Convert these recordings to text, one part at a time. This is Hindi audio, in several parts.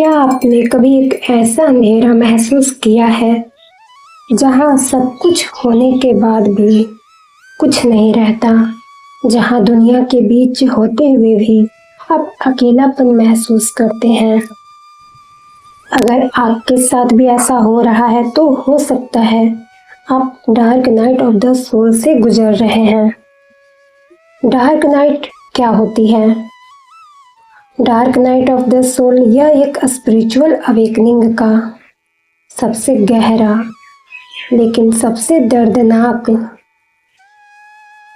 क्या आपने कभी एक ऐसा अंधेरा महसूस किया है जहाँ सब कुछ होने के बाद भी कुछ नहीं रहता, जहाँ दुनिया के बीच होते हुए भी आप अकेलापन महसूस करते हैं? अगर आपके साथ भी ऐसा हो रहा है तो हो सकता है आप dark night of the soul से गुजर रहे हैं। डार्क नाइट क्या होती है? Dark night of the soul यह एक स्पिरिचुअल अवेकनिंग का सबसे गहरा लेकिन सबसे दर्दनाक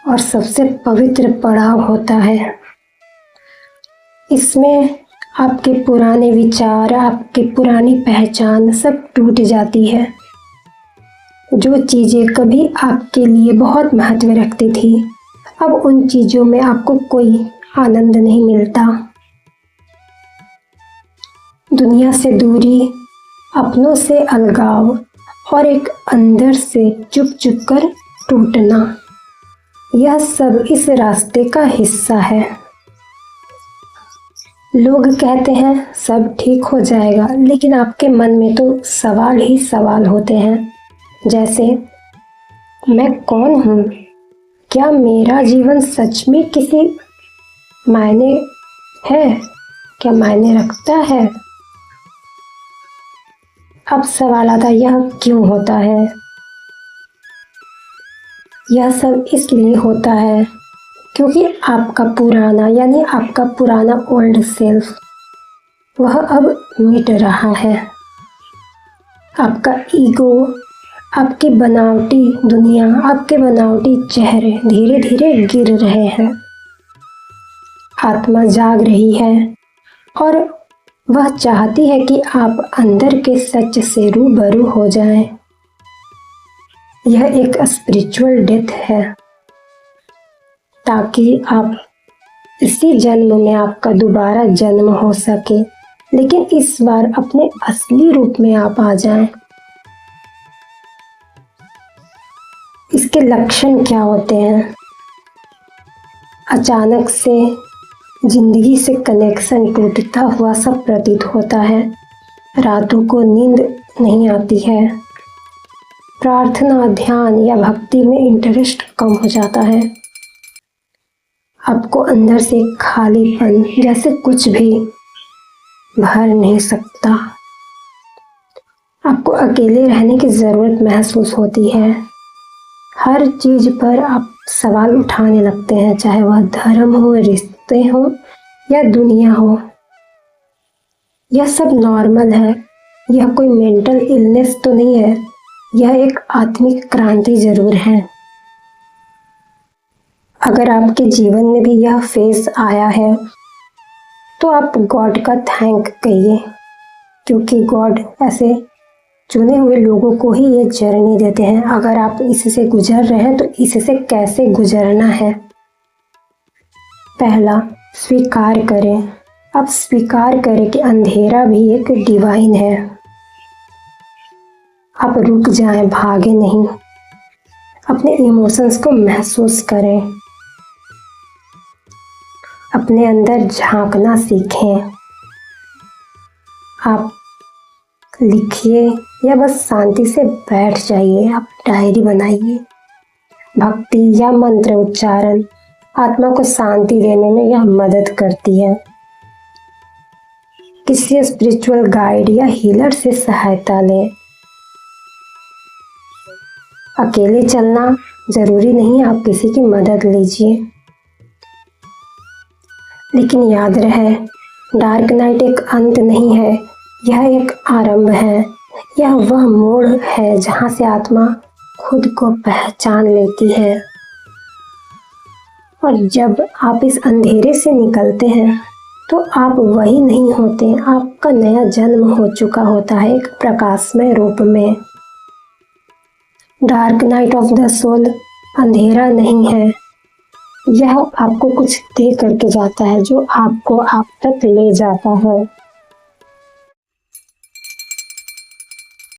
और सबसे पवित्र पड़ाव होता है। इसमें आपके पुराने विचार, आपकी पुरानी पहचान सब टूट जाती है। जो चीज़ें कभी आपके लिए बहुत महत्व रखती थी, अब उन चीज़ों में आपको कोई आनंद नहीं मिलता। दुनिया से दूरी, अपनों से अलगाव और एक अंदर से चुप चुप कर टूटना, यह सब इस रास्ते का हिस्सा है। लोग कहते हैं सब ठीक हो जाएगा, लेकिन आपके मन में तो सवाल ही सवाल होते हैं, जैसे मैं कौन हूँ? क्या मेरा जीवन सच में किसी मायने है? क्या मायने रखता है? अब सवाल आता है, यह क्यों होता है? यह सब इसलिए होता है क्योंकि आपका पुराना यानी आपका पुराना ओल्ड सेल्फ वह अब मिट रहा है। आपका ईगो, आपकी बनावटी दुनिया, आपके बनावटी चेहरे धीरे धीरे गिर रहे हैं। आत्मा जाग रही है और वह चाहती है कि आप अंदर के सच से रूबरू हो जाएं। यह एक स्पिरिचुअल डेथ है, ताकि आप इसी जन्म में आपका दोबारा जन्म हो सके, लेकिन इस बार अपने असली रूप में आप आ जाएं। इसके लक्षण क्या होते हैं? अचानक से जिंदगी से कनेक्शन टूटता हुआ सब प्रतीत होता है। रातों को नींद नहीं आती है। प्रार्थना, ध्यान या भक्ति में इंटरेस्ट कम हो जाता है। आपको अंदर से खालीपन, जैसे कुछ भी भर नहीं सकता। आपको अकेले रहने की ज़रूरत महसूस होती है। हर चीज़ पर आप सवाल उठाने लगते हैं, चाहे वह धर्म हो, रिश्ते हो या दुनिया हो। यह सब नॉर्मल है। यह कोई मेंटल इलनेस तो नहीं है, यह एक आत्मिक क्रांति जरूर है। अगर आपके जीवन में भी यह फेज आया है तो आप गॉड का थैंक कहिए, क्योंकि गॉड ऐसे चुने हुए लोगों को ही ये जर्नी देते हैं। अगर आप इससे गुजर रहे हैं तो इससे कैसे गुजरना है? पहला, स्वीकार करें। आप स्वीकार करें कि अंधेरा भी एक डिवाइन है। आप रुक जाएं, भागे नहीं। अपने इमोशंस को महसूस करें। अपने अंदर झांकना सीखें। आप लिखिए या बस शांति से बैठ जाइए। आप डायरी बनाइए। भक्ति या मंत्र उच्चारण आत्मा को शांति देने में यह मदद करती है। किसी स्पिरिचुअल गाइड या हीलर से सहायता लें। अकेले चलना जरूरी नहीं, आप किसी की मदद लीजिए। लेकिन याद रहे, डार्क नाइट एक अंत नहीं है, यह एक आरंभ है। यह वह मोड़ है जहाँ से आत्मा खुद को पहचान लेती है। और जब आप इस अंधेरे से निकलते हैं तो आप वही नहीं होते, आपका नया जन्म हो चुका होता है एक प्रकाशमय रूप में। Dark night of the soul अंधेरा नहीं है, यह आपको कुछ दे करके जाता है जो आपको आप तक ले जाता है।